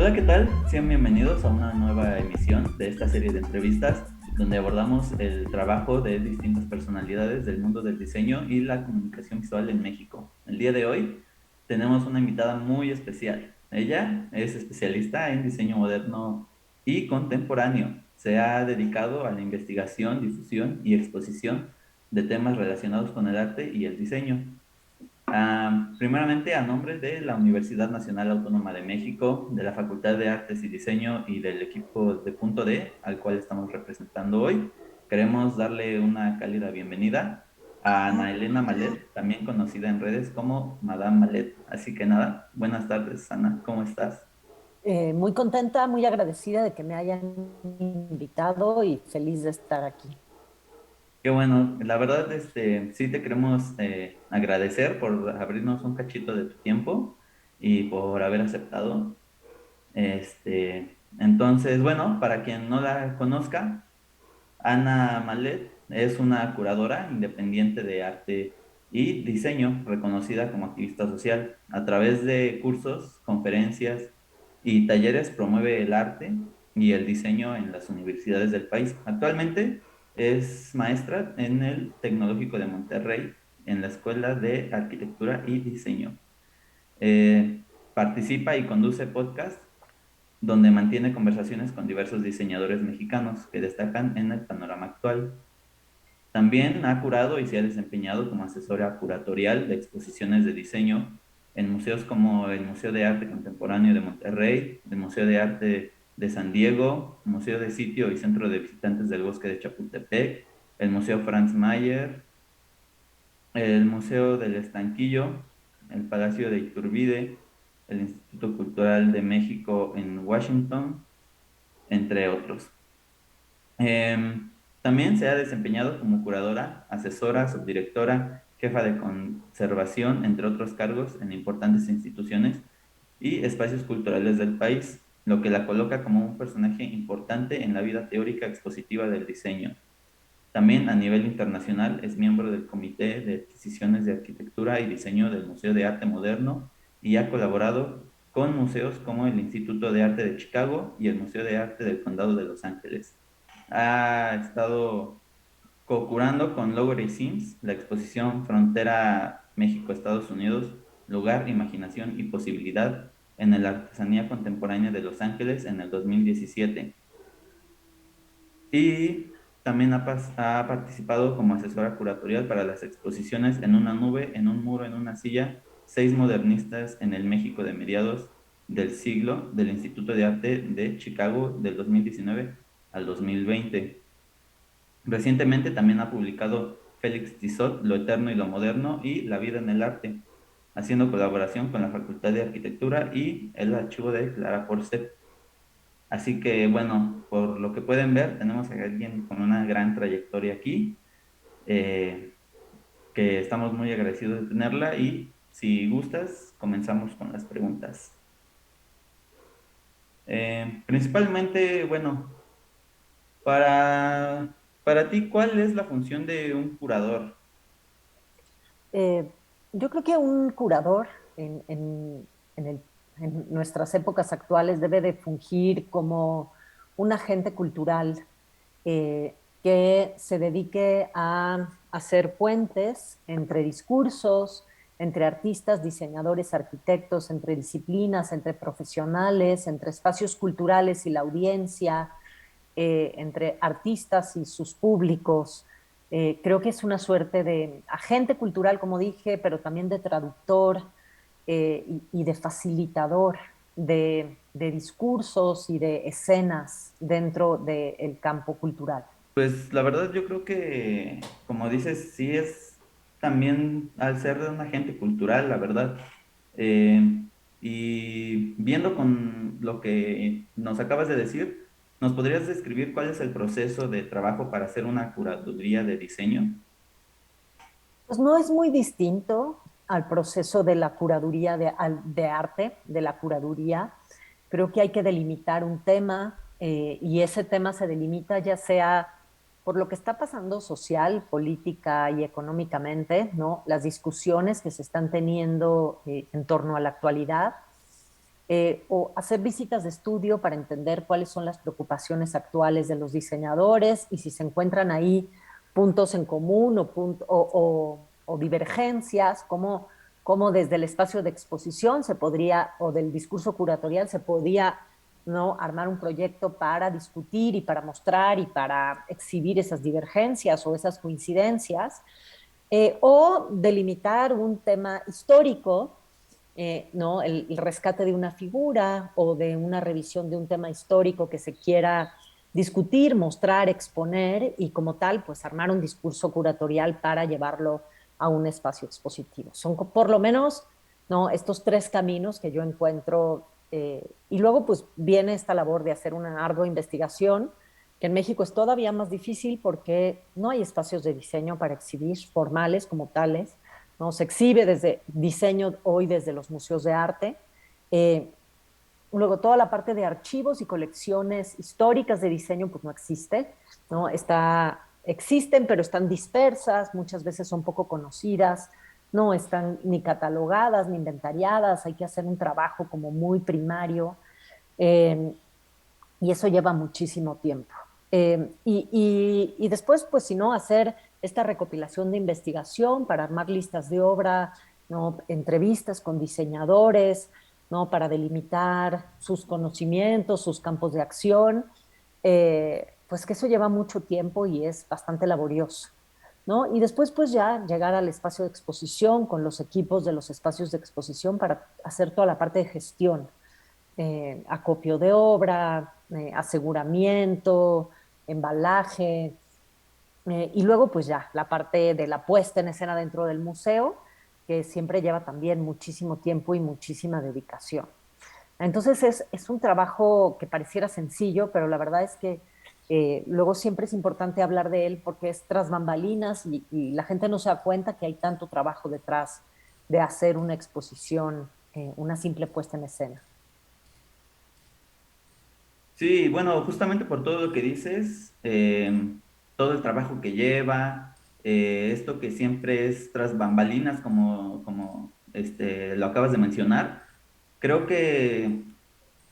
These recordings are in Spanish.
Hola, ¿qué tal? Sean bienvenidos a una nueva emisión de esta serie de entrevistas donde abordamos el trabajo de distintas personalidades del mundo del diseño y la comunicación visual en México. El día de hoy tenemos una invitada muy especial. Ella es especialista en diseño moderno y contemporáneo. Se ha dedicado a la investigación, difusión y exposición de temas relacionados con el arte y el diseño. Primeramente, a nombre de la Universidad Nacional Autónoma de México, de la Facultad de Artes y Diseño y del equipo de Punto D, al cual estamos representando hoy, queremos darle una cálida bienvenida a Ana Elena Malet, también conocida en redes como Madame Malet. Así que nada, buenas tardes, Ana, ¿cómo estás? Muy contenta, muy agradecida de que me hayan invitado y feliz de estar aquí. Qué bueno, la verdad, sí te queremos agradecer por abrirnos un cachito de tu tiempo y por haber aceptado. Entonces, bueno, para quien no la conozca, Ana Malet es una curadora independiente de arte y diseño, reconocida como activista social. A través de cursos, conferencias y talleres promueve el arte y el diseño en las universidades del país. Actualmente es maestra en el Tecnológico de Monterrey, en la Escuela de Arquitectura y Diseño. Participa y conduce podcasts donde mantiene conversaciones con diversos diseñadores mexicanos que destacan en el panorama actual. También ha curado y se ha desempeñado como asesora curatorial de exposiciones de diseño en museos como el Museo de Arte Contemporáneo de Monterrey, el Museo de Arte de San Diego, Museo de Sitio y Centro de Visitantes del Bosque de Chapultepec, el Museo Franz Mayer, el Museo del Estanquillo, el Palacio de Iturbide, el Instituto Cultural de México en Washington, entre otros. También se ha desempeñado como curadora, asesora, subdirectora, jefa de conservación, entre otros cargos en importantes instituciones y espacios culturales del país, lo que la coloca como un personaje importante en la vida teórica expositiva del diseño. También a nivel internacional es miembro del Comité de Adquisiciones de Arquitectura y Diseño del Museo de Arte Moderno y ha colaborado con museos como el Instituto de Arte de Chicago y el Museo de Arte del Condado de Los Ángeles. Ha estado co-curando con Lowery Sims la exposición Frontera México-Estados Unidos, Lugar, Imaginación y Posibilidad en la Artesanía Contemporánea de Los Ángeles en el 2017. Y también ha participado como asesora curatorial para las exposiciones En una nube, En un muro, En una silla, seis modernistas en el México de mediados del siglo del Instituto de Arte de Chicago del 2019 al 2020. Recientemente también ha publicado Félix Tissot, Lo Eterno y lo Moderno y La Vida en el Arte, haciendo colaboración con la Facultad de Arquitectura y el archivo de Clara Porcel. Así que, bueno, por lo que pueden ver, tenemos a alguien con una gran trayectoria aquí, eh, que estamos muy agradecidos de tenerla y si gustas, comenzamos con las preguntas. Principalmente, bueno, para ti, ¿cuál es la función de un curador? Eh, yo creo que un curador en en nuestras épocas actuales debe de fungir como un agente cultural que se dedique a hacer puentes entre discursos, entre artistas, diseñadores, arquitectos, entre disciplinas, entre profesionales, entre espacios culturales y la audiencia, entre artistas y sus públicos. Creo que es una suerte de agente cultural, como dije, pero también de traductor y de facilitador de discursos y de escenas dentro del campo cultural. Pues la verdad yo creo que, como dices, sí es también al ser de un agente cultural, la verdad. Eh, y viendo con lo que nos acabas de decir, ¿nos podrías describir cuál es el proceso de trabajo para hacer una curaduría de diseño? Pues no es muy distinto al proceso de la curaduría de arte, de la curaduría. Creo que hay que delimitar un tema y ese tema se delimita ya sea por lo que está pasando social, política y económicamente, ¿no? Las discusiones que se están teniendo en torno a la actualidad, o hacer visitas de estudio para entender cuáles son las preocupaciones actuales de los diseñadores y si se encuentran ahí puntos en común o divergencias, cómo desde el espacio de exposición se podría, o del discurso curatorial se podía, ¿no?, armar un proyecto para discutir y para mostrar y para exhibir esas divergencias o esas coincidencias, o delimitar un tema histórico, ¿no? El rescate de una figura o de una revisión de un tema histórico que se quiera discutir, mostrar, exponer y como tal, pues armar un discurso curatorial para llevarlo a un espacio expositivo. Son por lo menos, ¿no?, estos tres caminos que yo encuentro, y luego pues viene esta labor de hacer una ardua investigación, que en México es todavía más difícil porque no hay espacios de diseño para exhibir formales como tales, ¿no? Se exhibe desde diseño hoy desde los museos de arte. Eh, Luego toda la parte de archivos y colecciones históricas de diseño pues no existe, ¿no? Existen, pero están dispersas, muchas veces son poco conocidas, no están ni catalogadas ni inventariadas, hay que hacer un trabajo como muy primario, eh, y eso lleva muchísimo tiempo. Y después, pues si no, hacer esta recopilación de investigación para armar listas de obra, ¿no?, entrevistas con diseñadores, ¿no?, para delimitar sus conocimientos, sus campos de acción, pues que eso lleva mucho tiempo y es bastante laborioso, ¿no? Y después, pues ya llegar al espacio de exposición con los equipos de los espacios de exposición para hacer toda la parte de gestión, acopio de obra, aseguramiento, embalaje, y luego pues ya la parte de la puesta en escena dentro del museo, que siempre lleva también muchísimo tiempo y muchísima dedicación. Entonces es un trabajo que pareciera sencillo, pero la verdad es que luego siempre es importante hablar de él porque es tras bambalinas y la gente no se da cuenta que hay tanto trabajo detrás de hacer una exposición, una simple puesta en escena. Sí, bueno, justamente por todo lo que dices, todo el trabajo que lleva, esto que siempre es tras bambalinas, como lo acabas de mencionar, creo que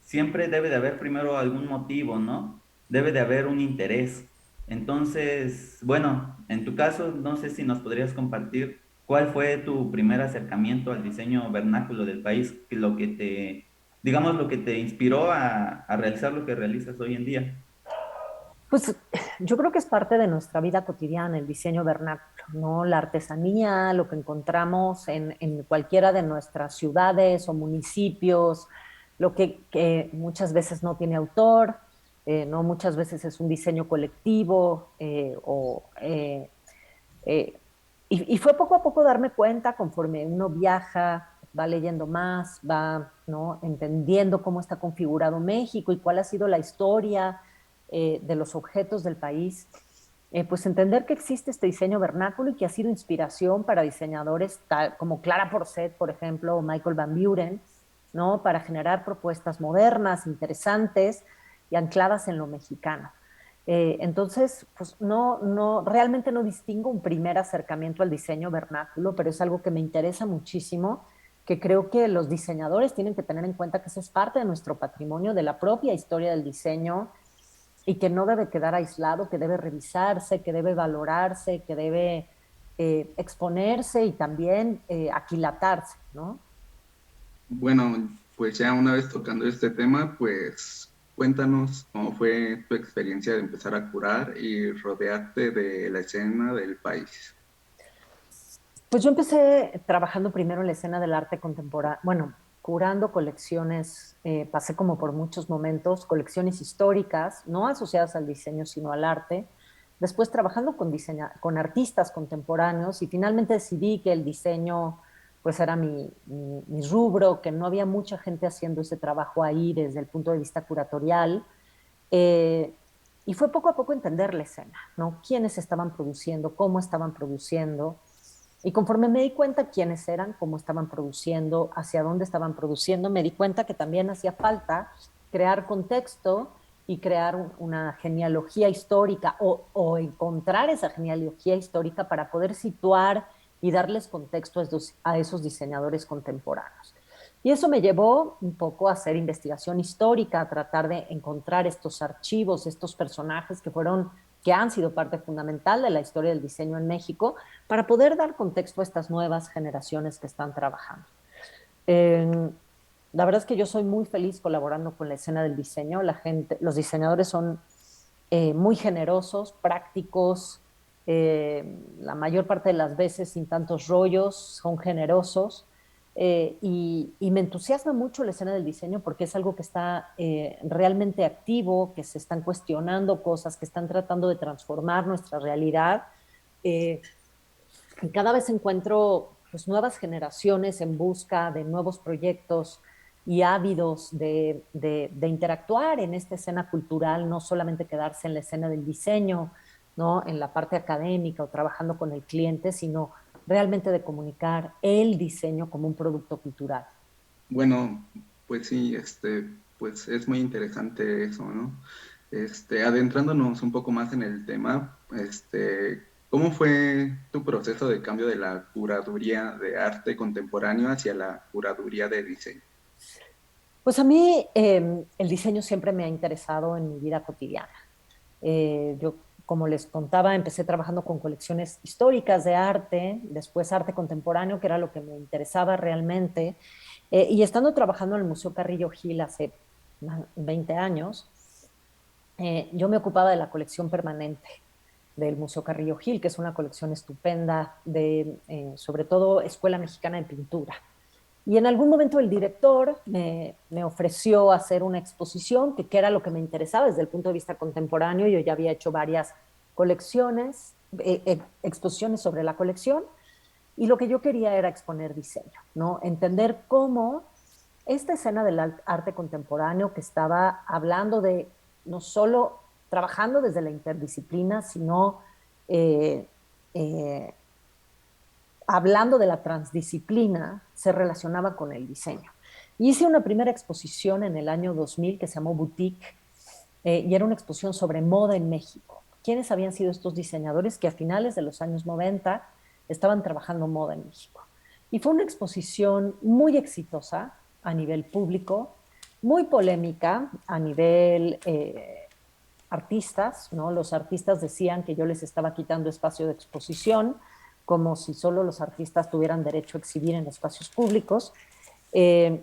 siempre debe de haber primero algún motivo, ¿no? Debe de haber un interés. Entonces, bueno, en tu caso, no sé si nos podrías compartir cuál fue tu primer acercamiento al diseño vernáculo del país, lo que digamos, lo que te inspiró a realizar lo que realizas hoy en día. Pues yo creo que es parte de nuestra vida cotidiana, el diseño vernáculo, ¿no? La artesanía, lo que encontramos en cualquiera de nuestras ciudades o municipios, lo que muchas veces no tiene autor, ¿no? Muchas veces es un diseño colectivo, eh, y fue poco a poco darme cuenta conforme uno viaja, va leyendo más, va, ¿no?, entendiendo cómo está configurado México y cuál ha sido la historia, de los objetos del país, pues entender que existe este diseño vernáculo y que ha sido inspiración para diseñadores como Clara Porcet, por ejemplo, o Michael Van Buren, ¿no?, para generar propuestas modernas, interesantes y ancladas en lo mexicano. Entonces, pues realmente no distingo un primer acercamiento al diseño vernáculo, pero es algo que me interesa muchísimo, que creo que los diseñadores tienen que tener en cuenta que eso es parte de nuestro patrimonio, de la propia historia del diseño, y que no debe quedar aislado, que debe revisarse, que debe valorarse, que debe exponerse y también aquilatarse, ¿no? Bueno, pues ya una vez tocando este tema, pues cuéntanos cómo fue tu experiencia de empezar a curar y rodearte de la escena del país. Pues yo empecé trabajando primero en la escena del arte contemporáneo, bueno, curando colecciones, pasé como por muchos momentos, colecciones históricas, no asociadas al diseño, sino al arte. Después trabajando con artistas contemporáneos y finalmente decidí que el diseño pues era mi rubro, que no había mucha gente haciendo ese trabajo ahí desde el punto de vista curatorial. Eh, y fue poco a poco entender la escena, ¿no? Quiénes estaban produciendo, cómo estaban produciendo. Y conforme me di cuenta quiénes eran, cómo estaban produciendo, hacia dónde estaban produciendo, me di cuenta que también hacía falta crear contexto y crear una genealogía histórica o encontrar esa genealogía histórica para poder situar y darles contexto a esos diseñadores contemporáneos. Y eso me llevó un poco a hacer investigación histórica, a tratar de encontrar estos archivos, estos personajes que han sido parte fundamental de la historia del diseño en México, para poder dar contexto a estas nuevas generaciones que están trabajando. Eh, la verdad es que yo soy muy feliz colaborando con la escena del diseño. La gente, los diseñadores son muy generosos, prácticos, la mayor parte de las veces sin tantos rollos, son generosos. Y me entusiasma mucho la escena del diseño porque es algo que está realmente activo, que se están cuestionando cosas, que están tratando de transformar nuestra realidad. Eh, y cada vez encuentro pues, nuevas generaciones en busca de nuevos proyectos y ávidos de interactuar en esta escena cultural, no solamente quedarse en la escena del diseño, ¿no? En la parte académica o trabajando con el cliente, sino realmente de comunicar el diseño como un producto cultural. Bueno, pues sí, pues es muy interesante eso, ¿no? Adentrándonos un poco más en el tema, ¿cómo fue tu proceso de cambio de la curaduría de arte contemporáneo hacia la curaduría de diseño? Pues a mí el diseño siempre me ha interesado en mi vida cotidiana. Yo, como les contaba, empecé trabajando con colecciones históricas de arte, después arte contemporáneo, que era lo que me interesaba realmente. Y estando trabajando en el Museo Carrillo Gil hace 20 años, yo me ocupaba de la colección permanente del Museo Carrillo Gil, que es una colección estupenda de, sobre todo, Escuela Mexicana de Pintura. Y en algún momento el director me ofreció hacer una exposición, que era lo que me interesaba desde el punto de vista contemporáneo. Yo ya había hecho varias colecciones, exposiciones sobre la colección, y lo que yo quería era exponer diseño, ¿no? Entender cómo esta escena del arte contemporáneo que estaba hablando de no solo trabajando desde la interdisciplina, sino eh, eh, hablando de la transdisciplina, se relacionaba con el diseño. Hice una primera exposición en el año 2000 que se llamó Boutique, y era una exposición sobre moda en México. ¿Quiénes habían sido estos diseñadores que a finales de los años 90 estaban trabajando moda en México? Y fue una exposición muy exitosa a nivel público, muy polémica a nivel artistas, ¿no? Los artistas decían que yo les estaba quitando espacio de exposición, como si solo los artistas tuvieran derecho a exhibir en espacios públicos. Eh,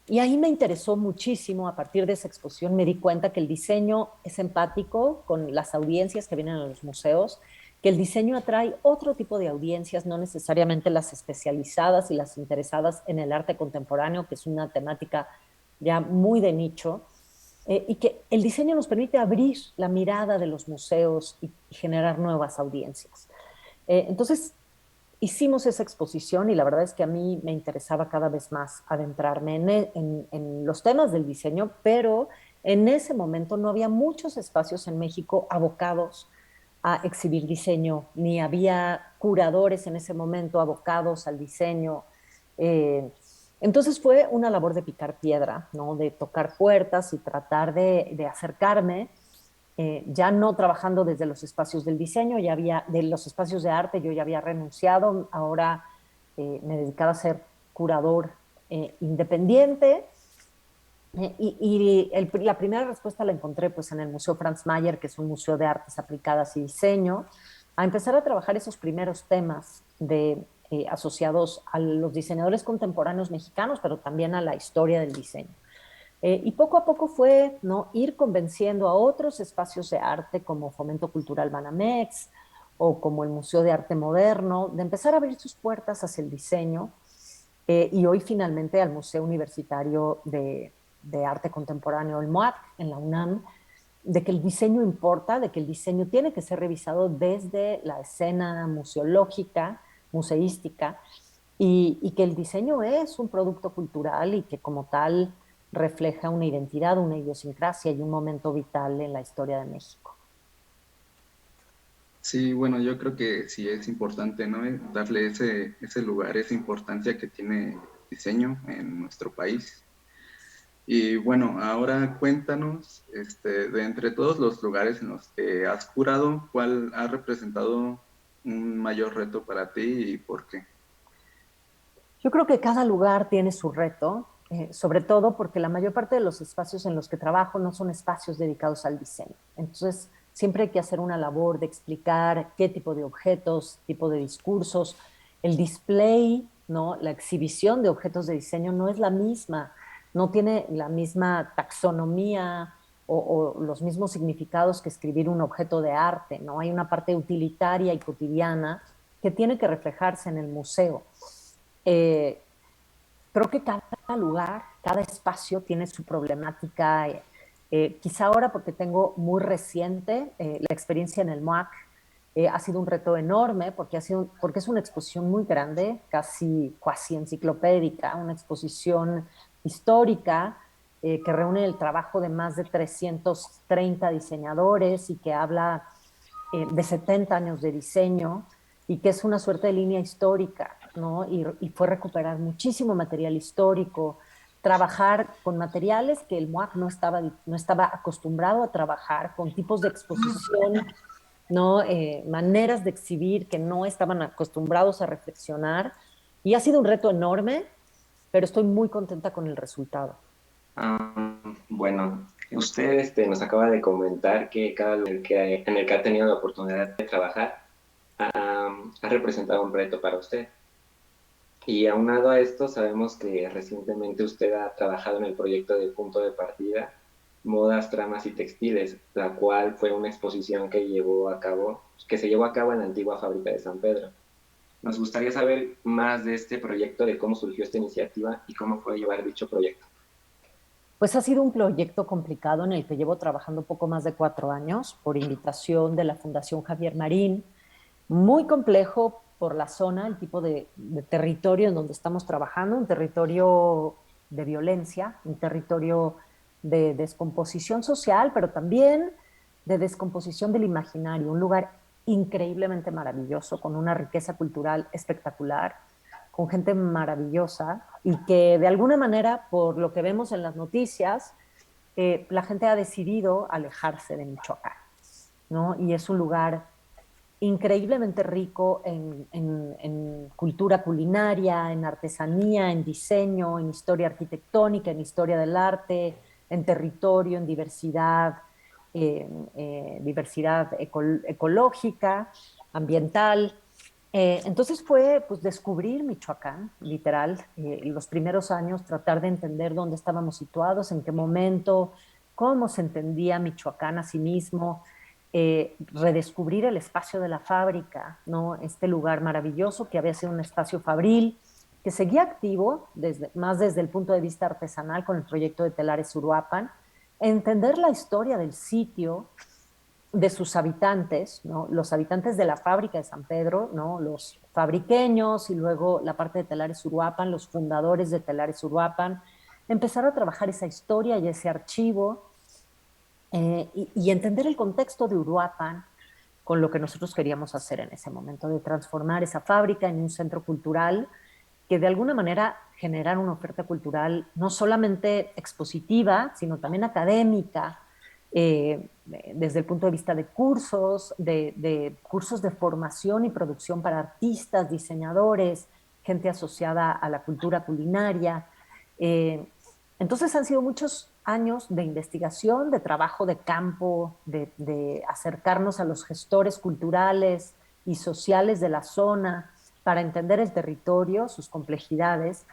y ahí me interesó muchísimo, a partir de esa exposición me di cuenta que el diseño es empático con las audiencias que vienen a los museos, que el diseño atrae otro tipo de audiencias, no necesariamente las especializadas y las interesadas en el arte contemporáneo, que es una temática ya muy de nicho, y que el diseño nos permite abrir la mirada de los museos y generar nuevas audiencias. Entonces, hicimos esa exposición y la verdad es que a mí me interesaba cada vez más adentrarme en los temas del diseño, pero en ese momento no había muchos espacios en México abocados a exhibir diseño, ni había curadores en ese momento abocados al diseño. Eh, entonces fue una labor de picar piedra, ¿no? De tocar puertas y tratar de acercarme, ya no trabajando desde los espacios del diseño, ya había, de los espacios de arte, yo ya había renunciado, ahora me dedicaba a ser curador independiente. La primera respuesta la encontré pues, en el Museo Franz Mayer, que es un museo de artes aplicadas y diseño, a empezar a trabajar esos primeros temas asociados a los diseñadores contemporáneos mexicanos, pero también a la historia del diseño. Y poco a poco fue, ¿no?, ir convenciendo a otros espacios de arte como Fomento Cultural Banamex o como el Museo de Arte Moderno, de empezar a abrir sus puertas hacia el diseño, y hoy finalmente al Museo Universitario de Arte Contemporáneo, el MUAC, en la UNAM, de que el diseño importa, de que el diseño tiene que ser revisado desde la escena museológica, museística, y que el diseño es un producto cultural y que como tal refleja una identidad, una idiosincrasia y un momento vital en la historia de México. Sí, bueno, yo creo que sí es importante, ¿no? Darle ese lugar, esa importancia que tiene el diseño en nuestro país. Y bueno, ahora cuéntanos, de entre todos los lugares en los que has curado, ¿cuál ha representado un mayor reto para ti y por qué? Yo creo que cada lugar tiene su reto, sobre todo porque la mayor parte de los espacios en los que trabajo no son espacios dedicados al diseño. Entonces, siempre hay que hacer una labor de explicar qué tipo de objetos, tipo de discursos. El display, ¿no? La exhibición de objetos de diseño no es la misma, no tiene la misma taxonomía o los mismos significados que escribir un objeto de arte, ¿no? Hay una parte utilitaria y cotidiana que tiene que reflejarse en el museo. Eh, Creo que cada lugar, cada espacio tiene su problemática. Quizá ahora porque tengo muy reciente la experiencia en el MOAC, ha sido un reto enorme porque es una exposición muy grande, casi cuasi enciclopédica, una exposición histórica que reúne el trabajo de más de 330 diseñadores y que habla de 70 años de diseño y que es una suerte de línea histórica, ¿no? Y fue recuperar muchísimo material histórico, trabajar con materiales que el MOAC no estaba acostumbrado a trabajar, con tipos de exposición, ¿no? Maneras de exhibir que no estaban acostumbrados a reflexionar. Y ha sido un reto enorme, pero estoy muy contenta con el resultado. Bueno, usted nos acaba de comentar que cada lugar en el que ha tenido la oportunidad de trabajar ha representado un reto para usted. Y aunado a esto, sabemos que recientemente usted ha trabajado en el proyecto de Punto de Partida, Modas, Tramas y Textiles, la cual fue una exposición que se llevó a cabo en la antigua fábrica de San Pedro. Nos gustaría saber más de este proyecto, de cómo surgió esta iniciativa y cómo fue llevar dicho proyecto. Pues ha sido un proyecto complicado en el que llevo trabajando poco más de 4 años por invitación de la Fundación Javier Marín, muy complejo por la zona, el tipo de territorio en donde estamos trabajando, un territorio de violencia, un territorio de descomposición social, pero también de descomposición del imaginario, un lugar increíblemente maravilloso, con una riqueza cultural espectacular, con gente maravillosa y que de alguna manera, por lo que vemos en las noticias, la gente ha decidido alejarse de Michoacán, ¿no? Y es un lugar increíblemente rico en cultura culinaria, en artesanía, en diseño, en historia arquitectónica, en historia del arte, en territorio, en diversidad, diversidad ecológica, ambiental. Entonces fue pues descubrir Michoacán, literal, los primeros años tratar de entender dónde estábamos situados, en qué momento, cómo se entendía Michoacán a sí mismo, redescubrir el espacio de la fábrica, ¿no? Este lugar maravilloso que había sido un espacio fabril, que seguía activo más desde el punto de vista artesanal con el proyecto de Telares Uruapan, entender la historia del sitio, de sus habitantes, ¿no? Los habitantes de la fábrica de San Pedro, ¿no? Los fabriqueños y luego la parte de Telares Uruapan, los fundadores de Telares Uruapan, empezaron a trabajar esa historia y ese archivo y entender el contexto de Uruapan con lo que nosotros queríamos hacer en ese momento, de transformar esa fábrica en un centro cultural que de alguna manera generara una oferta cultural no solamente expositiva, sino también académica, desde el punto de vista de cursos, de cursos de formación y producción para artistas, diseñadores, gente asociada a la cultura culinaria. Eh, entonces han sido muchos años de investigación, de trabajo de campo, de acercarnos a los gestores culturales y sociales de la zona para entender el territorio, sus complejidades,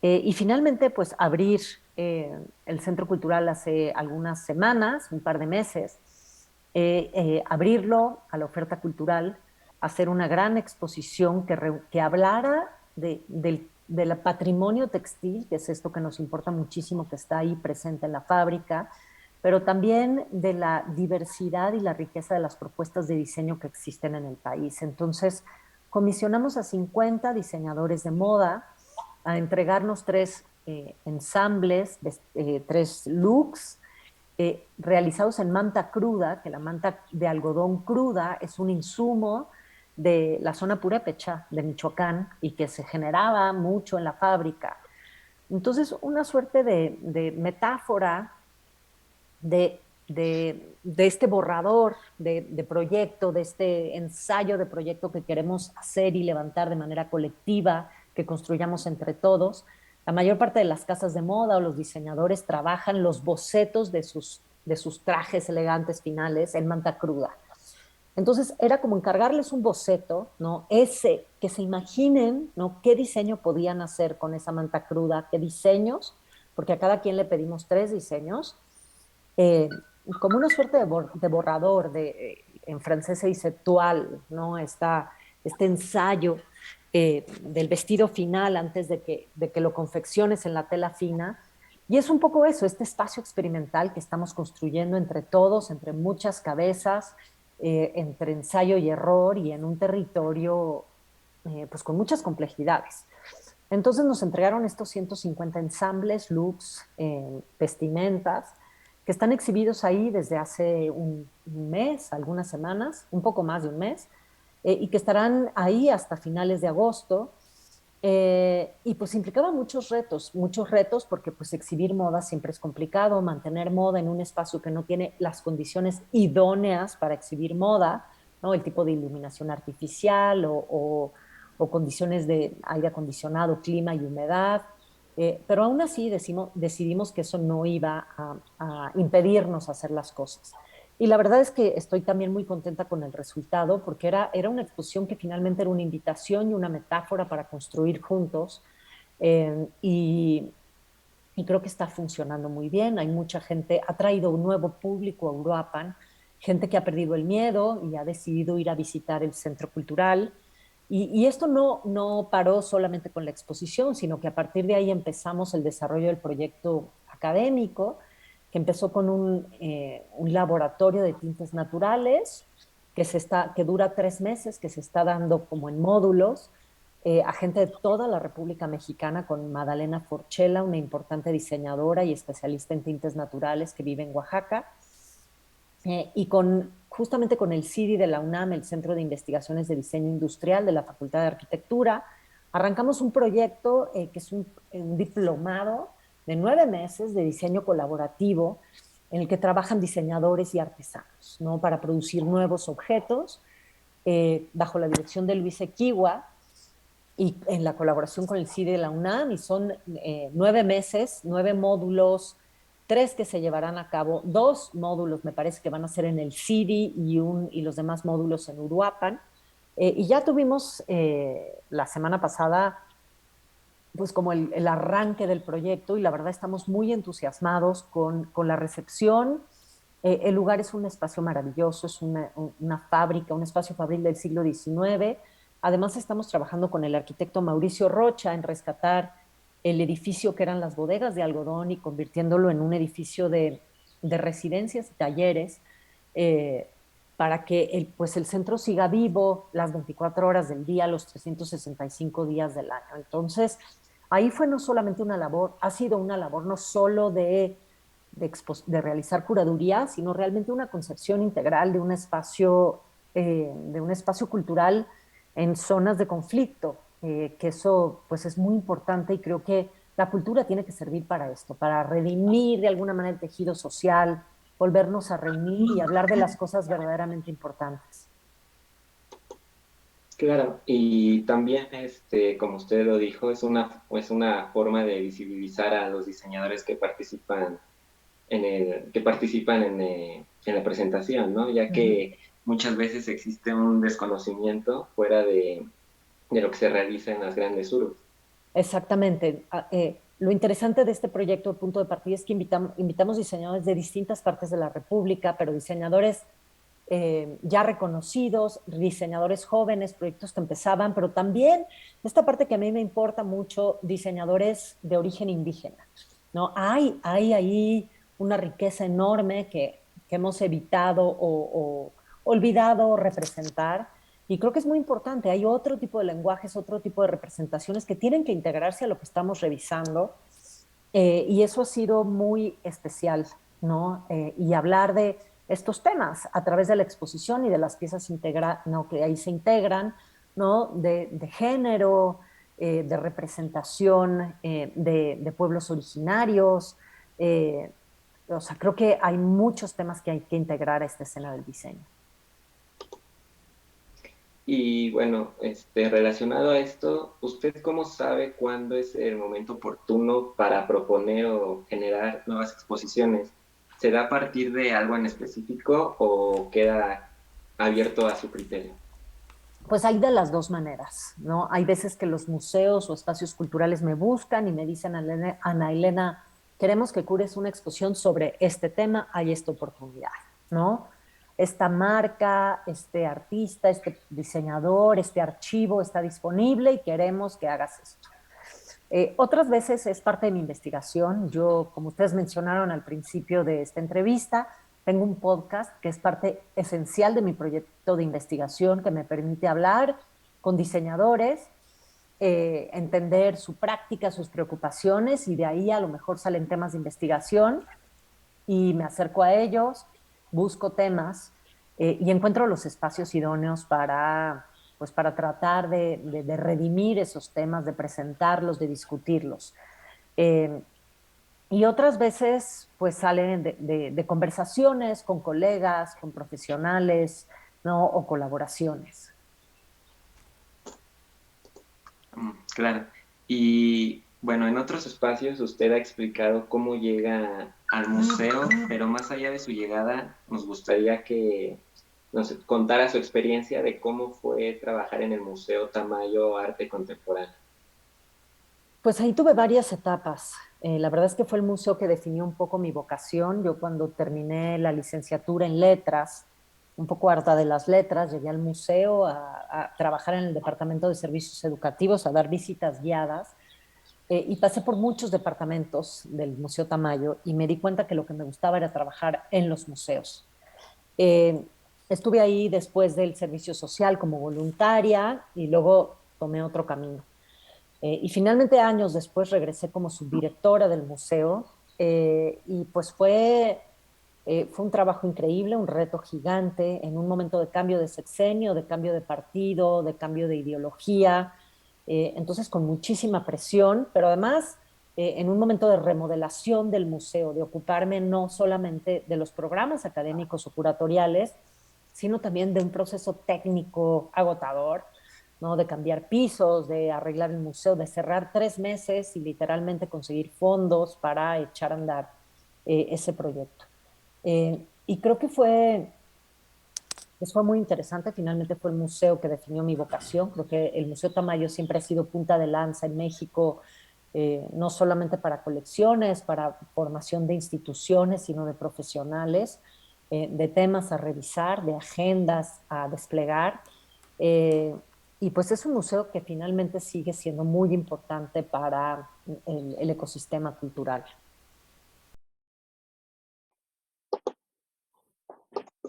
y finalmente pues abrir el Centro Cultural hace algunas semanas, un par de meses, abrirlo a la oferta cultural, hacer una gran exposición que hablara del patrimonio textil, que es esto que nos importa muchísimo, que está ahí presente en la fábrica, pero también de la diversidad y la riqueza de las propuestas de diseño que existen en el país. Entonces, comisionamos a 50 diseñadores de moda a entregarnos tres ensambles, tres looks realizados en manta cruda, que la manta de algodón cruda es un insumo de la zona purépecha de Michoacán y que se generaba mucho en la fábrica. Entonces, una suerte de metáfora de este borrador de proyecto, de este ensayo de proyecto que queremos hacer y levantar de manera colectiva que construyamos entre todos. La mayor parte de las casas de moda o los diseñadores trabajan los bocetos de sus trajes elegantes finales en manta cruda. Entonces era como encargarles un boceto, ¿no? Ese, que se imaginen, ¿no? ¿Qué diseño podían hacer con esa manta cruda? ¿Qué diseños? Porque a cada quien le pedimos 3 diseños, eh, como una suerte de borrador, en francés se dice toile, ¿no? Este ensayo del vestido final antes de que lo confecciones en la tela fina. Y es un poco eso, este espacio experimental que estamos construyendo entre todos, entre muchas cabezas, entre ensayo y error y en un territorio pues con muchas complejidades. Entonces nos entregaron estos 150 ensambles, looks, vestimentas, que están exhibidos ahí desde hace un mes, algunas semanas, un poco más de un mes, y que estarán ahí hasta finales de agosto. Y pues implicaba muchos retos porque pues exhibir moda siempre es complicado, mantener moda en un espacio que no tiene las condiciones idóneas para exhibir moda, ¿no? El tipo de iluminación artificial o condiciones de aire acondicionado, clima y humedad. Pero aún así decidimos que eso no iba a impedirnos hacer las cosas. Y la verdad es que estoy también muy contenta con el resultado porque era una exposición que finalmente era una invitación y una metáfora para construir juntos. Y creo que está funcionando muy bien. Hay mucha gente, ha traído un nuevo público a Uruapan, gente que ha perdido el miedo y ha decidido ir a visitar el centro cultural. Y esto no paró solamente con la exposición, sino que a partir de ahí empezamos el desarrollo del proyecto académico, que empezó con un laboratorio de tintes naturales que dura 3 meses, que se está dando como en módulos a gente de toda la República Mexicana, con Madalena Forchela, una importante diseñadora y especialista en tintes naturales que vive en Oaxaca, y justamente con el CIDI de la UNAM, el Centro de Investigaciones de Diseño Industrial de la Facultad de Arquitectura, arrancamos un proyecto que es un diplomado de 9 meses de diseño colaborativo en el que trabajan diseñadores y artesanos, ¿no? Para producir nuevos objetos bajo la dirección de Luis Equigua y en la colaboración con el CIDE de la UNAM, y son 9 meses, 9 módulos, 3 que se llevarán a cabo, 2 módulos me parece que van a ser en el CIDI y los demás módulos en Uruapan. Y ya tuvimos la semana pasada pues como el arranque del proyecto y la verdad estamos muy entusiasmados con la recepción. El lugar es un espacio maravilloso, es una fábrica, un espacio fabril del siglo XIX. Además estamos trabajando con el arquitecto Mauricio Rocha en rescatar el edificio que eran las bodegas de algodón y convirtiéndolo en un edificio de residencias y talleres, eh, para que pues el centro siga vivo las 24 horas del día, los 365 días del año. Entonces, ahí fue no solamente una labor, ha sido una labor no solo de realizar curaduría, sino realmente una concepción integral de un espacio cultural en zonas de conflicto, que eso pues es muy importante y creo que la cultura tiene que servir para esto, para redimir de alguna manera el tejido social, volvernos a reunir y hablar de las cosas verdaderamente importantes. Claro, y también, como usted lo dijo, es una forma de visibilizar a los diseñadores que participan en la presentación, ¿no? Ya que muchas veces existe un desconocimiento fuera de lo que se realiza en las grandes urbes. Exactamente. Lo interesante de este proyecto de Punto de Partida es que invitamos diseñadores de distintas partes de la República, pero diseñadores ya reconocidos, diseñadores jóvenes, proyectos que empezaban, pero también esta parte que a mí me importa mucho, diseñadores de origen indígena, ¿no? Hay ahí una riqueza enorme que hemos evitado o olvidado representar. Y creo que es muy importante. Hay otro tipo de lenguajes, otro tipo de representaciones que tienen que integrarse a lo que estamos revisando. Y eso ha sido muy especial, ¿no? Y hablar de estos temas a través de la exposición y de las piezas ¿no? que ahí se integran, ¿no? De género, de representación de pueblos originarios. eh, o sea, creo que hay muchos temas que hay que integrar a esta escena del diseño. Y bueno, relacionado a esto, ¿usted cómo sabe cuándo es el momento oportuno para proponer o generar nuevas exposiciones? ¿Se da a partir de algo en específico o queda abierto a su criterio? Pues hay de las dos maneras, ¿no? Hay veces que los museos o espacios culturales me buscan y me dicen, Ana Elena, queremos que cures una exposición sobre este tema, hay esta oportunidad, ¿no? Esta marca, este artista, este diseñador, este archivo está disponible y queremos que hagas esto. Otras veces es parte de mi investigación. Yo, como ustedes mencionaron al principio de esta entrevista, tengo un podcast que es parte esencial de mi proyecto de investigación que me permite hablar con diseñadores, entender su práctica, sus preocupaciones y de ahí a lo mejor salen temas de investigación y me acerco a ellos, busco temas y encuentro los espacios idóneos pues para tratar de redimir esos temas, de presentarlos, de discutirlos. Eh, y otras veces, pues salen de conversaciones con colegas, con profesionales, ¿no? O colaboraciones. Claro. Y bueno, en otros espacios usted ha explicado cómo llega al museo, pero más allá de su llegada, nos gustaría que nos contara su experiencia de cómo fue trabajar en el Museo Tamayo Arte Contemporáneo. Pues ahí tuve varias etapas. La verdad es que fue el museo que definió un poco mi vocación. Yo cuando terminé la licenciatura en letras, un poco harta de las letras, llegué al museo a trabajar en el departamento de servicios educativos, a dar visitas guiadas y pasé por muchos departamentos del Museo Tamayo y me di cuenta que lo que me gustaba era trabajar en los museos. Eh, Estuve ahí después del servicio social como voluntaria y luego tomé otro camino. Y finalmente años después regresé como subdirectora del museo y pues fue un trabajo increíble, un reto gigante en un momento de cambio de sexenio, de cambio de partido, de cambio de ideología, entonces con muchísima presión, pero además en un momento de remodelación del museo, de ocuparme no solamente de los programas académicos o curatoriales, sino también de un proceso técnico agotador, ¿no? De cambiar pisos, de arreglar el museo, de cerrar 3 meses y literalmente conseguir fondos para echar a andar ese proyecto. Y creo que pues fue muy interesante, finalmente fue el museo que definió mi vocación, creo que el Museo Tamayo siempre ha sido punta de lanza en México, no solamente para colecciones, para formación de instituciones, sino de profesionales, de temas a revisar, de agendas a desplegar. Eh, y pues es un museo que finalmente sigue siendo muy importante para el ecosistema cultural.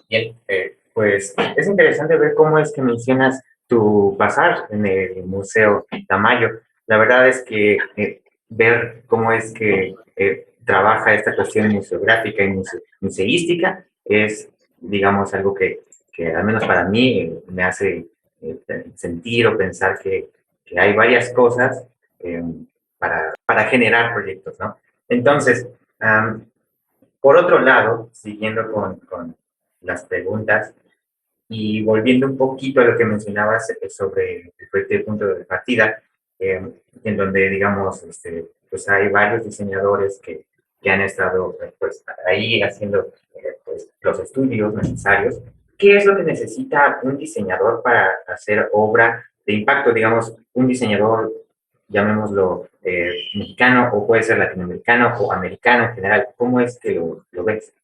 Bien, pues es interesante ver cómo es que mencionas tu pasar en el Museo Tamayo. La verdad es que ver cómo es que trabaja esta cuestión museográfica y museística es, digamos, algo que al menos para mí me hace sentir o pensar que hay varias cosas eh, para generar proyectos, ¿no? Entonces, por otro lado, siguiendo con las preguntas y volviendo un poquito a lo que mencionabas sobre el punto de partida, en donde, digamos, pues hay varios diseñadores que han estado pues, ahí haciendo pues, los estudios necesarios. ¿Qué es lo que necesita un diseñador para hacer obra de impacto? Digamos, un diseñador, llamémoslo mexicano, o puede ser latinoamericano o americano en general. ¿Cómo es que lo ves?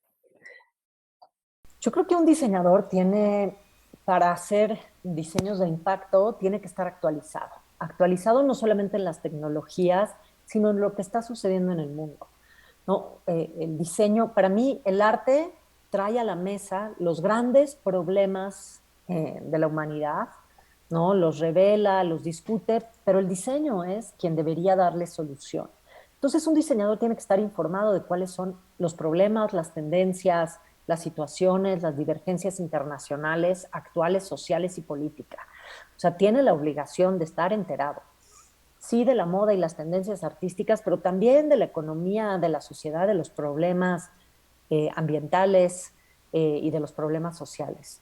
Yo creo que un diseñador para hacer diseños de impacto, tiene que estar actualizado. Actualizado no solamente en las tecnologías, sino en lo que está sucediendo en el mundo, ¿no? El diseño, para mí, el arte trae a la mesa los grandes problemas de la humanidad, ¿no? Los revela, los discute, pero el diseño es quien debería darle solución. Entonces, un diseñador tiene que estar informado de cuáles son los problemas, las tendencias, las situaciones, las divergencias internacionales, actuales, sociales y políticas. O sea, tiene la obligación de estar enterado, sí, de la moda y las tendencias artísticas, pero también de la economía, de la sociedad, de los problemas ambientales y de los problemas sociales.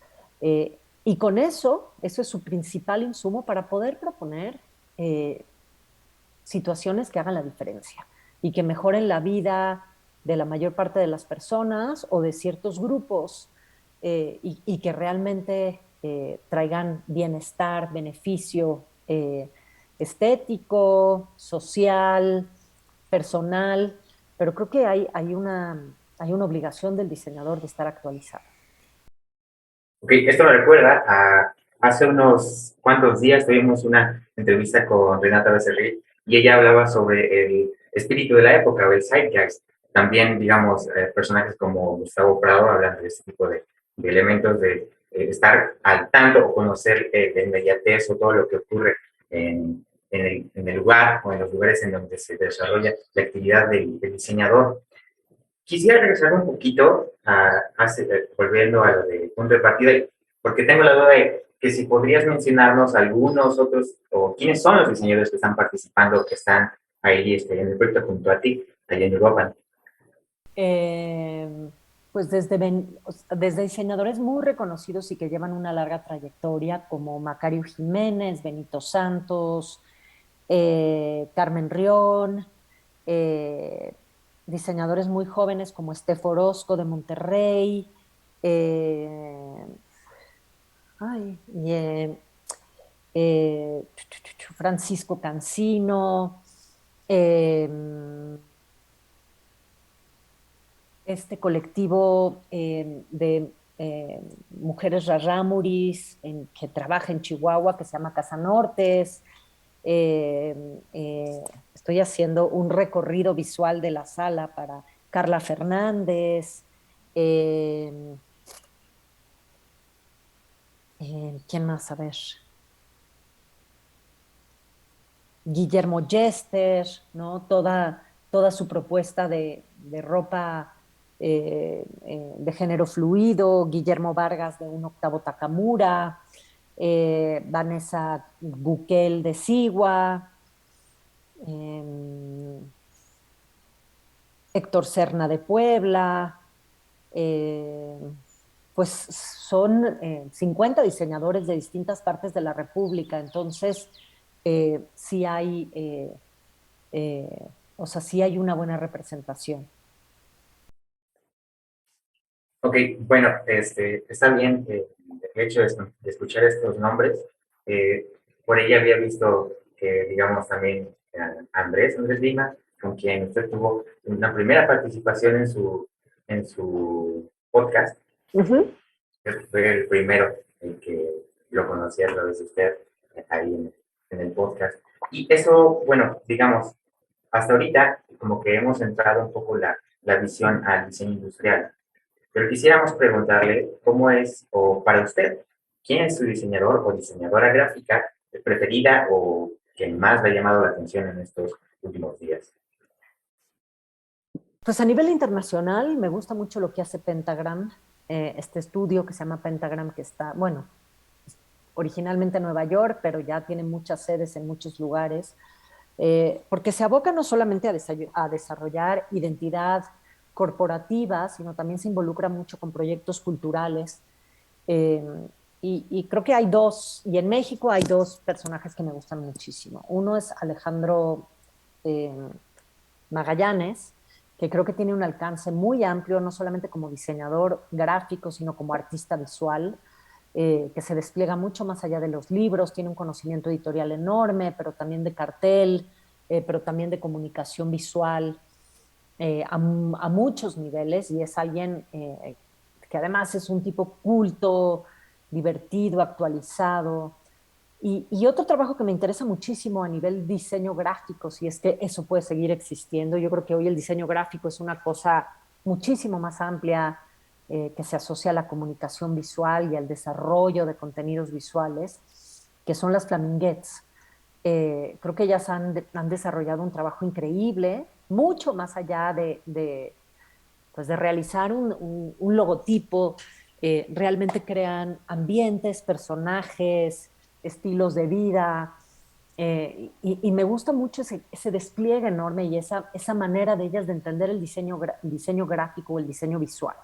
Y con eso es su principal insumo para poder proponer eh, situaciones que hagan la diferencia y que mejoren la vida de la mayor parte de las personas o de ciertos grupos y que realmente traigan bienestar, beneficio estético, social, personal, pero creo que hay una obligación del diseñador de estar actualizado. Ok, esto me recuerda a hace unos cuantos días tuvimos una entrevista con Renata Becerril y ella hablaba sobre el espíritu de la época o el zeitgeist. También, digamos, personajes como Gustavo Prado hablan de este tipo de elementos de estar al tanto o conocer de inmediatez o todo lo que ocurre en el lugar o en los lugares en donde se desarrolla la actividad del diseñador. Quisiera regresar un poquito volviendo a lo del punto de partida, porque tengo la duda de que si podrías mencionarnos algunos otros, o quiénes son los diseñadores que están participando, que están ahí en el proyecto junto a ti, allá en Europa. Eh, pues desde diseñadores muy reconocidos y que llevan una larga trayectoria, como Macario Jiménez, Benito Santos, Carmen Rión, eh, diseñadores muy jóvenes como Estef Orozco de Monterrey, eh, ay, y, Francisco Cancino, eh, este colectivo de mujeres rarámuris que trabaja en Chihuahua, que se llama Casa Nortes. Eh, Estoy haciendo un recorrido visual de la sala para Carla Fernández. Eh, ¿Quién más? A ver. Guillermo Yester, ¿no? Toda su propuesta de ropa de género fluido, Guillermo Vargas de Un Octavo Takamura, Vanessa Buquel de Sigua, eh, Héctor Serna de Puebla, eh, pues son 50 diseñadores de distintas partes de la República, entonces sí hay, o sea, sí hay una buena representación. Ok, bueno, está bien el hecho de escuchar estos nombres. Eh, por ella había visto, digamos, también Andrés Lima, con quien usted tuvo una primera participación en su podcast. Uh-huh. Fue el primero en que lo conocí a través de usted, ahí en el podcast. Y eso, bueno, digamos, hasta ahorita como que hemos centrado un poco la visión al diseño industrial. Pero quisiéramos preguntarle cómo es, o para usted, ¿quién es su diseñador o diseñadora gráfica preferida o quien más le ha llamado la atención en estos últimos días? Pues a nivel internacional me gusta mucho lo que hace Pentagram, este estudio que se llama Pentagram, que está, bueno, originalmente en Nueva York, pero ya tiene muchas sedes en muchos lugares, porque se aboca no solamente a desarrollar identidad corporativa, sino también se involucra mucho con proyectos culturales. Eh, y creo que hay dos, y en México hay dos personajes que me gustan muchísimo. Uno es Alejandro eh, Magallanes, que creo que tiene un alcance muy amplio, no solamente como diseñador gráfico, sino como artista visual, que se despliega mucho más allá de los libros, tiene un conocimiento editorial enorme, pero también de cartel, pero también de comunicación visual a muchos niveles, y es alguien que además es un tipo culto, divertido, actualizado. Y otro trabajo que me interesa muchísimo a nivel diseño gráfico, si es que eso puede seguir existiendo, yo creo que hoy el diseño gráfico es una cosa muchísimo más amplia que se asocia a la comunicación visual y al desarrollo de contenidos visuales, que son las flaminguettes. Creo que ellas han desarrollado un trabajo increíble, mucho más allá pues de realizar un logotipo, realmente crean ambientes, personajes, estilos de vida, y me gusta mucho ese despliegue enorme y esa manera de ellas de entender el diseño gráfico o el diseño visual.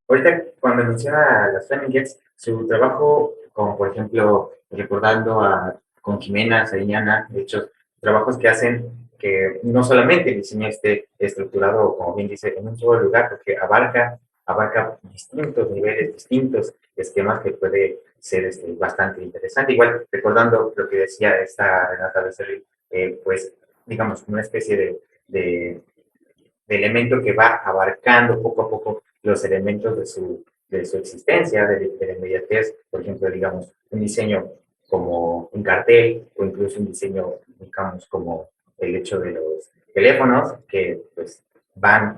Ahorita, cuando menciona a las Flamingers, su trabajo, como por ejemplo, recordando con Jimena Sariñana, de hecho, trabajos que hacen que no solamente el diseño esté estructurado, como bien dice, en un solo lugar, porque abarca distintos niveles, distintos esquemas que puede ser bastante interesante. Igual, recordando lo que decía esta Renata Becerril, pues, digamos, una especie de de elemento que va abarcando poco a poco los elementos de su existencia, de la inmediatez, por ejemplo, digamos, un diseño como un cartel o incluso un diseño, digamos, como el hecho de los teléfonos que pues van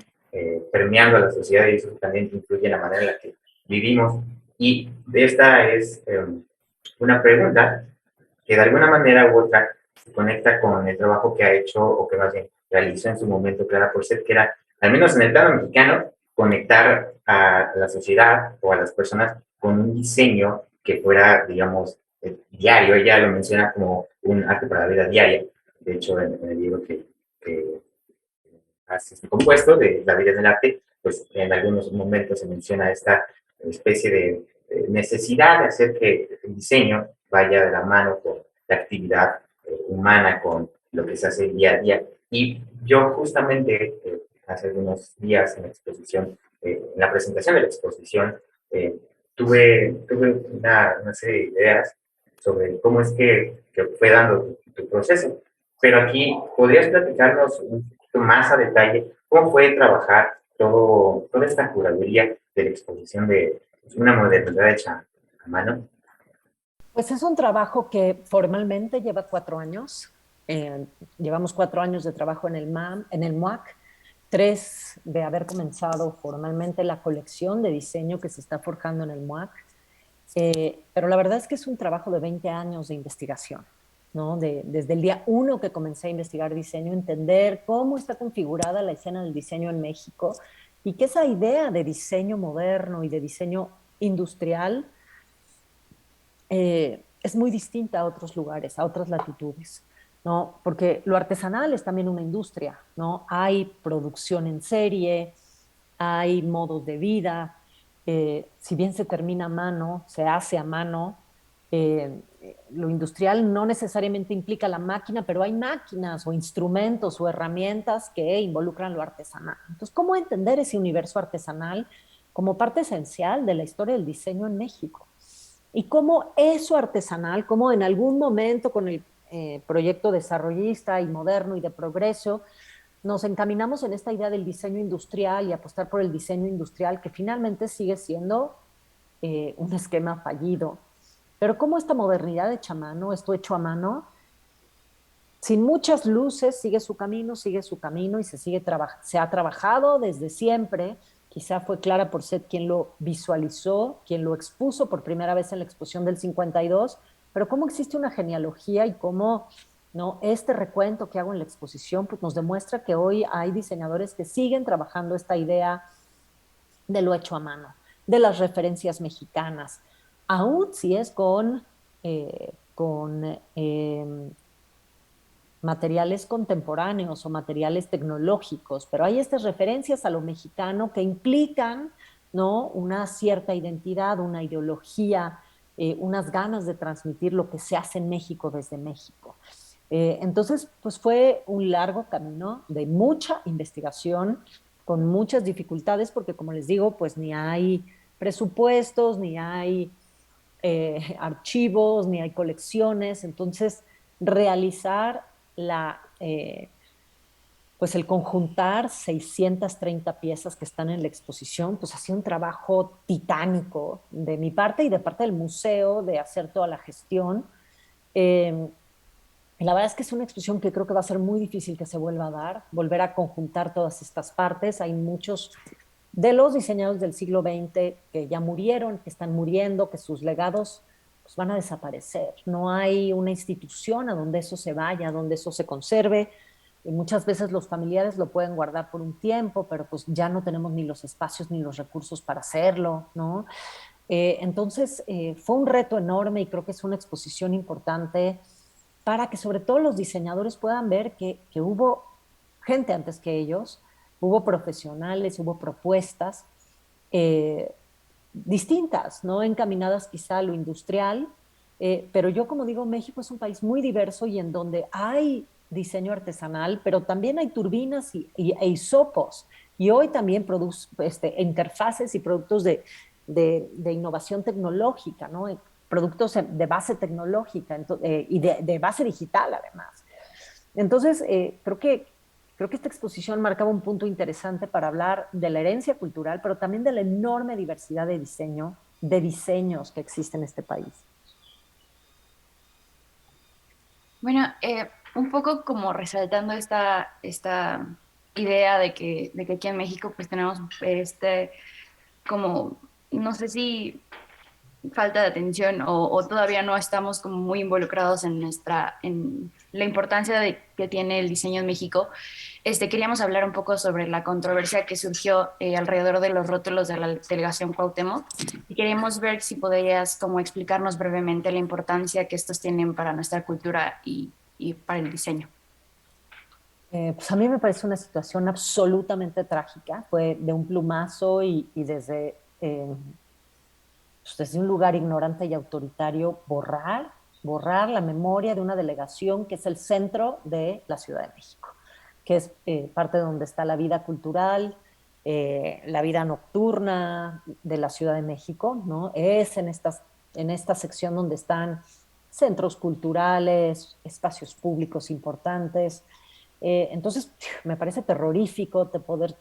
permeando a la sociedad y eso también influye en la manera en la que vivimos. Y esta es una pregunta que de alguna manera u otra se conecta con el trabajo que ha hecho o que más bien realizó en su momento Clara Porcel, que era, al menos en el plano mexicano, conectar a la sociedad o a las personas con un diseño que fuera, digamos, diario. Ella lo menciona como un arte para la vida diaria. De hecho, en el libro que hace este compuesto de La vida del arte, pues en algunos momentos se menciona esta especie de necesidad de hacer que el diseño vaya de la mano con la actividad humana, con lo que se hace día a día. Y yo justamente hace algunos días en la exposición, en la presentación de la exposición, eh, tuve una serie de ideas sobre cómo es que fue dando tu proceso. Pero aquí, ¿podrías platicarnos un poquito más a detalle cómo fue trabajar toda esta curaduría de la exposición de una modernidad hecha a mano? Pues es un trabajo que formalmente lleva 4 años. Llevamos 4 años de trabajo en el MAM, en el MUAC, 3 de haber comenzado formalmente la colección de diseño que se está forjando en el MUAC. Pero la verdad es que es un trabajo de 20 años de investigación, ¿no? Desde el día 1 que comencé a investigar diseño, entender cómo está configurada la escena del diseño en México y que esa idea de diseño moderno y de diseño industrial es muy distinta a otros lugares, a otras latitudes, ¿no? Porque lo artesanal es también una industria, ¿no? Hay producción en serie, hay modos de vida, si bien se termina a mano, se hace a mano, lo industrial no necesariamente implica la máquina, pero hay máquinas o instrumentos o herramientas que involucran lo artesanal. Entonces, ¿cómo entender ese universo artesanal como parte esencial de la historia del diseño en México? Y cómo eso artesanal, como en algún momento con el proyecto desarrollista y moderno y de progreso, nos encaminamos en esta idea del diseño industrial y apostar por el diseño industrial, que finalmente sigue siendo un esquema fallido. Pero cómo esta modernidad hecha a mano, esto hecho a mano, sin muchas luces, sigue su camino y se ha trabajado desde siempre. Quizá fue Clara Porcel quien lo visualizó, quien lo expuso por primera vez en la exposición del 52, pero cómo existe una genealogía y cómo, ¿no?, este recuento que hago en la exposición pues nos demuestra que hoy hay diseñadores que siguen trabajando esta idea de lo hecho a mano, de las referencias mexicanas, aún si es con materiales contemporáneos o materiales tecnológicos, pero hay estas referencias a lo mexicano que implican, ¿no?, una cierta identidad, una ideología, unas ganas de transmitir lo que se hace en México desde México. Entonces, pues fue un largo camino de mucha investigación, con muchas dificultades, porque como les digo, pues ni hay presupuestos, ni hay archivos, ni hay colecciones. Entonces, realizar pues el conjuntar 630 piezas que están en la exposición, pues ha sido un trabajo titánico de mi parte y de parte del museo, de hacer toda la gestión. La verdad es que es una exposición que creo que va a ser muy difícil que se vuelva a dar, volver a conjuntar todas estas partes. Hay muchos de los diseñadores del siglo XX que ya murieron, que están muriendo, que sus legados pues, van a desaparecer. No hay una institución a donde eso se vaya, a donde eso se conserve. Y muchas veces los familiares lo pueden guardar por un tiempo, pero pues ya no tenemos ni los espacios ni los recursos para hacerlo, ¿no? Entonces, fue un reto enorme y creo que es una exposición importante para que sobre todo los diseñadores puedan ver que hubo gente antes que ellos, hubo profesionales, hubo propuestas, distintas, ¿no? Encaminadas quizá a lo industrial, pero yo como digo, México es un país muy diverso y en donde hay diseño artesanal, pero también hay turbinas e hisopos. Y hoy también produce interfaces y productos de innovación tecnológica, ¿no? Productos de base tecnológica y de base digital además. Entonces, creo que esta exposición marcaba un punto interesante para hablar de la herencia cultural, pero también de la enorme diversidad de diseño, de diseños que existe en este país. Bueno, un poco como resaltando esta idea de que aquí en México pues tenemos como, no sé si falta de atención o todavía no estamos como muy involucrados en la importancia que tiene el diseño en México. Queríamos hablar un poco sobre la controversia que surgió alrededor de los rótulos de la delegación Cuauhtémoc y queríamos ver si podrías como explicarnos brevemente la importancia que estos tienen para nuestra cultura y para el diseño. Pues a mí me parece una situación absolutamente trágica. Fue de un plumazo y desde un lugar ignorante y autoritario borrar la memoria de una delegación que es el centro de la Ciudad de México, que es parte de donde está la vida cultural, la vida nocturna de la Ciudad de México, ¿no? Es en esta sección donde están centros culturales, espacios públicos importantes. Entonces, me parece terrorífico de poder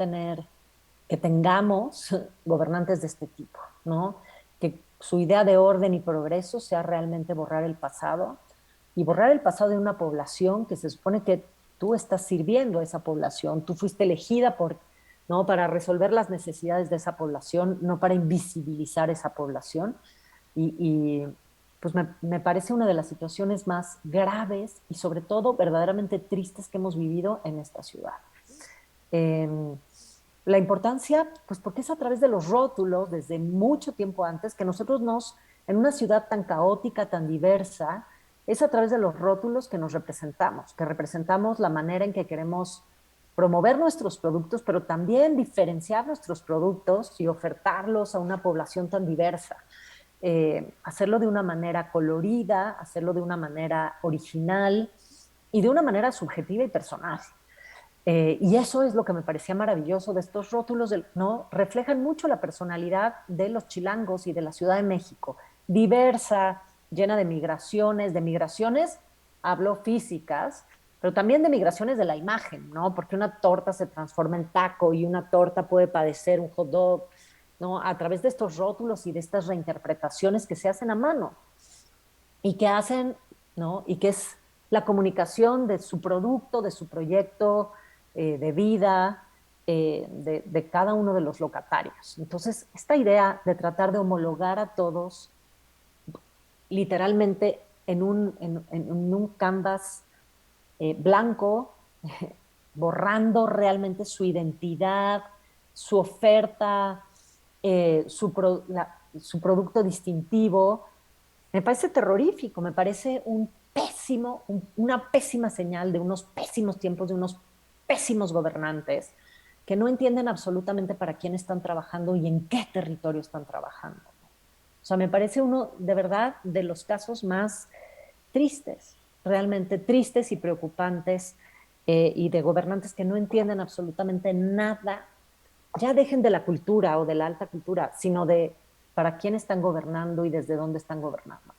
que tengamos gobernantes de este tipo, ¿no? Que su idea de orden y progreso sea realmente borrar el pasado y borrar el pasado de una población que se supone que tú estás sirviendo a esa población, tú fuiste elegida ¿no? para resolver las necesidades de esa población, no para invisibilizar esa población. Y pues me parece una de las situaciones más graves y sobre todo verdaderamente tristes que hemos vivido en esta ciudad. La importancia, pues porque es a través de los rótulos desde mucho tiempo antes que nosotros en una ciudad tan caótica, tan diversa, es a través de los rótulos que nos representamos, que representamos la manera en que queremos promover nuestros productos, pero también diferenciar nuestros productos y ofertarlos a una población tan diversa. Hacerlo de una manera colorida, hacerlo de una manera original y de una manera subjetiva y personal. Y eso es lo que me parecía maravilloso de estos rótulos, ¿no? Reflejan mucho la personalidad de los chilangos y de la Ciudad de México, diversa, llena de migraciones, hablo físicas, pero también de migraciones de la imagen, ¿no? Porque una torta se transforma en taco y una torta puede padecer un hot dog, ¿no? A través de estos rótulos y de estas reinterpretaciones que se hacen a mano y que hacen, ¿no? Y que es la comunicación de su producto, de su proyecto de vida, de cada uno de los locatarios. Entonces, esta idea de tratar de homologar a todos literalmente en un canvas blanco, borrando realmente su identidad, su oferta, su producto distintivo, me parece terrorífico, me parece una pésima señal de unos pésimos tiempos, de unos pésimos gobernantes que no entienden absolutamente para quién están trabajando y en qué territorio están trabajando. O sea, me parece uno de verdad de los casos más tristes, realmente tristes y preocupantes, y de gobernantes que no entienden absolutamente nada. Ya dejen de la cultura o de la alta cultura, sino de para quién están gobernando y desde dónde están gobernando.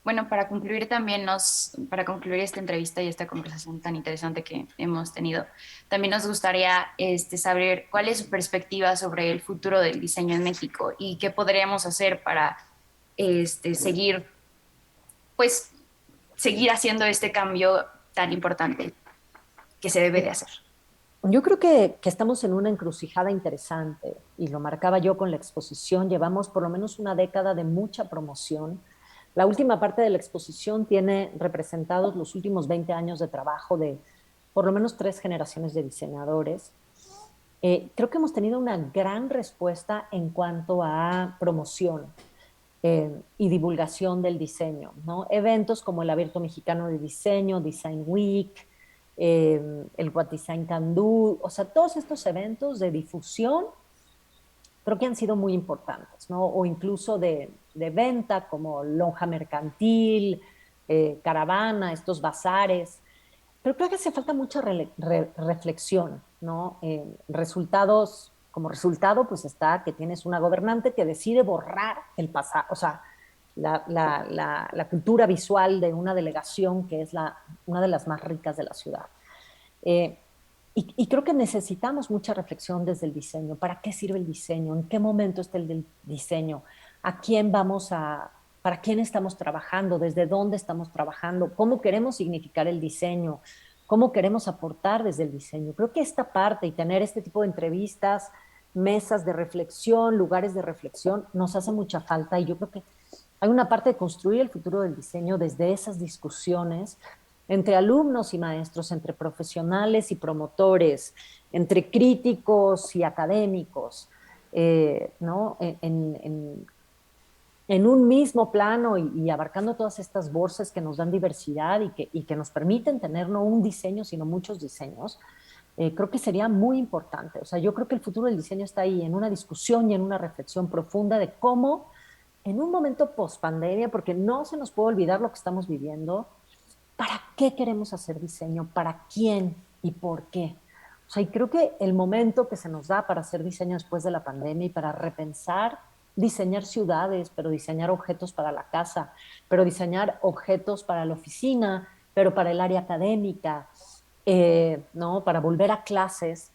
Bueno, para concluir esta entrevista y esta conversación tan interesante que hemos tenido, también nos gustaría saber cuál es su perspectiva sobre el futuro del diseño en México y qué podríamos hacer para seguir, pues, seguir haciendo este cambio tan importante que se debe de hacer. Yo creo que estamos en una encrucijada interesante y lo marcaba yo con la exposición. Llevamos por lo menos una década de mucha promoción. La última parte de la exposición tiene representados los últimos 20 años de trabajo de por lo menos 3 generaciones de diseñadores. Creo que hemos tenido una gran respuesta en cuanto a promoción y divulgación del diseño, ¿no? Eventos como el Abierto Mexicano de Diseño, Design Week, el What Design Can Do, o sea, todos estos eventos de difusión creo que han sido muy importantes, ¿no? O incluso de venta, como lonja mercantil, caravana, estos bazares. Pero creo que hace falta mucha reflexión, ¿no? Resultados, como resultado, pues está que tienes una gobernante que decide borrar el pasado, o sea, la cultura visual de una delegación que es una de las más ricas de la ciudad. Eh, y creo que necesitamos mucha reflexión desde el diseño. ¿Para qué sirve el diseño? ¿En qué momento está el diseño? ¿A quién vamos a, para quién estamos trabajando? ¿Desde dónde estamos trabajando? ¿Cómo queremos significar el diseño? ¿Cómo queremos aportar desde el diseño? Creo que esta parte y tener este tipo de entrevistas, mesas de reflexión, lugares de reflexión, nos hace mucha falta y yo creo que hay una parte de construir el futuro del diseño desde esas discusiones entre alumnos y maestros, entre profesionales y promotores, entre críticos y académicos, ¿no? En un mismo plano y abarcando todas estas voces que nos dan diversidad y que nos permiten tener no un diseño, sino muchos diseños, creo que sería muy importante. O sea, yo creo que el futuro del diseño está ahí en una discusión y en una reflexión profunda de cómo en un momento post pandemia, porque no se nos puede olvidar lo que estamos viviendo, ¿para qué queremos hacer diseño? ¿Para quién y por qué? O sea, y creo que el momento que se nos da para hacer diseño después de la pandemia y para repensar, diseñar ciudades, pero diseñar objetos para la casa, pero diseñar objetos para la oficina, pero para el área académica, ¿no? Para volver a clases.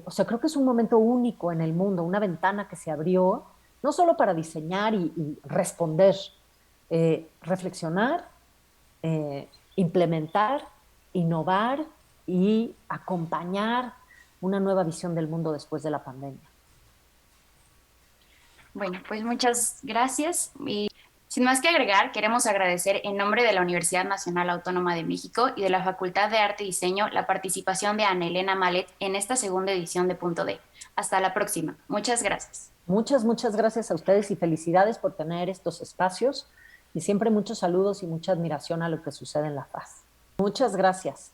O sea, creo que es un momento único en el mundo, una ventana que se abrió, no solo para diseñar y responder, reflexionar, implementar, innovar y acompañar una nueva visión del mundo después de la pandemia. Bueno, pues muchas gracias. Y sin más que agregar, queremos agradecer en nombre de la Universidad Nacional Autónoma de México y de la Facultad de Arte y Diseño la participación de Ana Elena Malet en esta segunda edición de Punto D. Hasta la próxima. Muchas gracias. Muchas gracias a ustedes y felicidades por tener estos espacios y siempre muchos saludos y mucha admiración a lo que sucede en La Paz. Muchas gracias.